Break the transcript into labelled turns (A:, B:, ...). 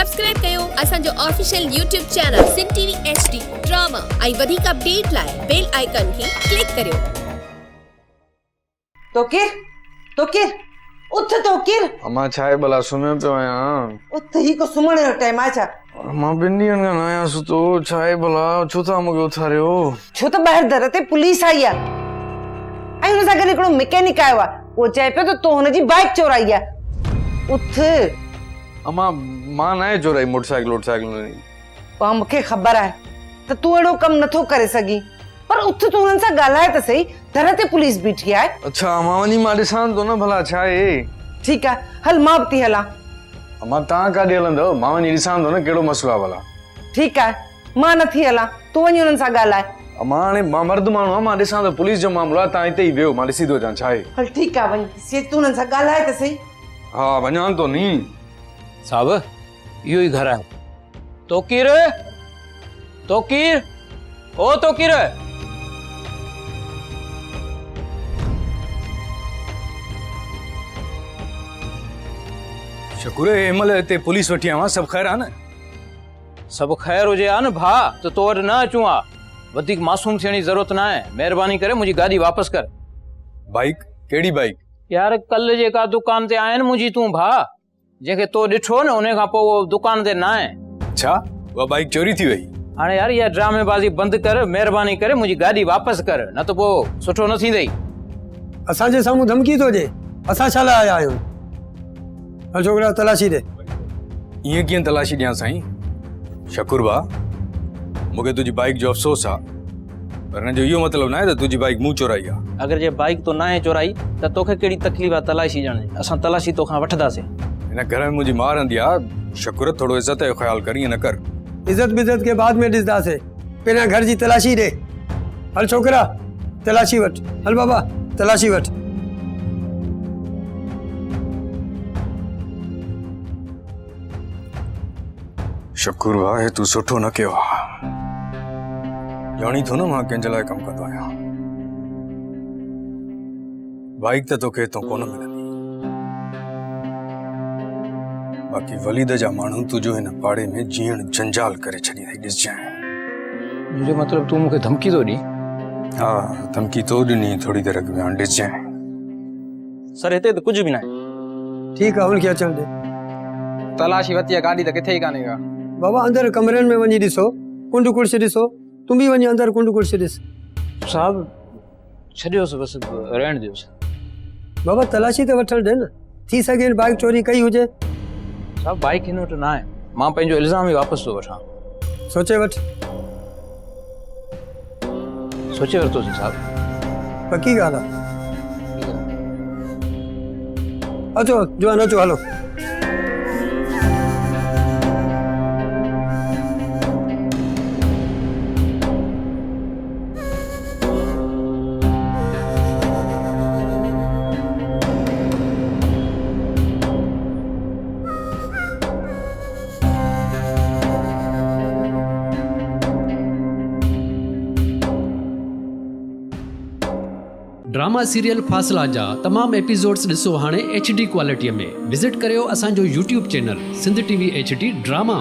A: Subscribe कयो असांजो official YouTube channel Sindh TV HD drama ऐं वधीक अपडेट लाइ बेल आइकन खे क्लिक करियो।
B: तोकिर उठ तोकिर
C: अम्मा छाए भला सुम्हियो पियो आहियां।
B: उठ ही को सुम्हण जो टाइम आहे छा?
C: मां 2 ॾींहंनि खां न आहियां सुतो। छाए भला छो था मूंखे उथारियो?
B: छो त ॿाहिरि दर ते पुलिस आई आहे ऐं हुन सां गॾु हिकिड़ो मैकेनिक आयो आहे। उहो चए पियो त तो हुनजी बाइक चोराई आहे। उथ।
C: अम्मा मां न चोराई मोटरसाइकिल नहीं।
B: पा मूंखे ख़बर आहे त तूं अहिड़ो कमु नथो करे सघीं, पर उथ तूं हुननि सां ॻाल्हाए त सही। दर ते पुलिस बीठी आहे।
C: अच्छा अम्मा वञी मां ॾिसां थो न भला छा आहे।
B: ठीकु आहे, हल मां बि थी हलां।
C: अम्मा तव्हां काॾे हलंदव? मां वञी ॾिसां थो न कहिड़ो मसलो आहे भला।
B: ठीकु आहे, मां नथी हलां, तूं वञी हुननि सां ॻाल्हाए।
C: अम्मा हाणे मां मर्द माण्हू आहियां, मां ॾिसां थो पुलिस जो मामलो आहे। तव्हां हिते ई वियो, मां ॾिसी थो अचां छा आहे।
B: हल ठीकु आहे, वञ तूं हुननि सां ॻाल्हाए त सही।
C: हा वञां थो नी।
D: साहब इहो ई घर आहे। तोकीर ओ तोकीर
E: शुक्र है हिमल हिते पुलिस वठी आवां। सभु ख़ैर आहे न?
D: सभु ख़ैर हुजे हा न भा त तो वटि न अचूं हा। वधीक मासूम थियण जी ज़रूरत न आहे। महिरबानी करे मुंहिंजी गाॾी वापसि कर।
E: बाइक? कहिड़ी बाइक?
D: यार कल्ह जेका दुकान ते आहिनि मुंहिंजी तूं भा, जंहिंखे तो ॾिठो न उन खां पोइ उहो दुकान ते न आहे।
E: छा उहा बाइक चोरी थी वई?
D: हाणे यार इहा ड्रामेबाज़ी बंदि कर, महिरबानी करे मुंहिंजी गाॾी वापसि कर, न त पोइ सुठो न थींदई।
F: असांजे साम्हूं धमकी थो ॾे। असां छा लाइ आया आहियूं? हल छोकिरा तलाशी ॾे।
E: ईअं कीअं तलाशी ॾियां साईं? शकुर भाउ मूंखे तुंहिंजी बाइक जो अफ़सोस आहे, पर हिन जो इहो मतिलबु न आहे त तुंहिंजी बाइक मूं चोराई आहे।
D: अगरि जे बाइक तो न आहे चोराई त तोखे कहिड़ी तकलीफ़ आहे तलाशी ॼण जी? असां तलाशी तोखां वठंदासीं।
E: हिन घर में मुंहिंजी मां रहंदी आहे। शुक्र थोरो इज़त जो ख़्यालु कर, ईअं न कर।
F: इज़त बिज़त के बाद में ॾिसंदासीं, पहिरियां घर जी तलाशी ॾे। हल छोकिरा तलाशी वठ। हल बाबा तलाशी वठ।
E: शुक्र भाउ तूं सुठो न कयो आहे। ॼाणी थो न मां कंहिंजे लाइ कमु कंदो आहियां। बाइक त तोखे हितां कोन मिलंदी, बाक़ी वलीद जा माण्हू तुंहिंजो हिन पाड़े में जीअण जंजाल करे छॾी अथई। ॾिसजांइ।
D: मुंहिंजो मतिलबु तूं मूंखे धमकी थो ॾी?
E: हा धमकी तो ॾिनी थोरी देरि अॻु में। हाणे ॾिसजांइ।
D: सर हिते त कुझु बि न आहे।
F: ठीकु आहे, हुनखे अचण ॾे।
D: तलाशी वरिती आहे, गाॾी त किथे ई कान्हे का।
F: बाबा अंदरि कमरनि में वञी ॾिसो, कुंड कुर्सी ॾिसो। तूं बि वञी अंदरि कुंड कुर्सी ॾिस।
D: साहब छॾियोसि बसि, रहण ॾियोसि।
F: बाबा तलाशी त वठण ॾे न। थी सघे बाइक चोरी कई हुजे।
D: साहब बाइक हिन वटि न आहे। मां पंहिंजो इल्ज़ाम ई वापसि थो वठां।
F: सोचे वठ।
D: सोचे वरितोसीं साहब।
F: पकी ॻाल्हि आहे। अचो जवान अचो, हलो।
G: ड्रामा सीरियल फ़ासिला जा तमाम एपिसोड्स ॾिसो हाणे HD क्वालिटीअ में। विज़िट करियो असांजो YouTube channel Sindh TV HD drama.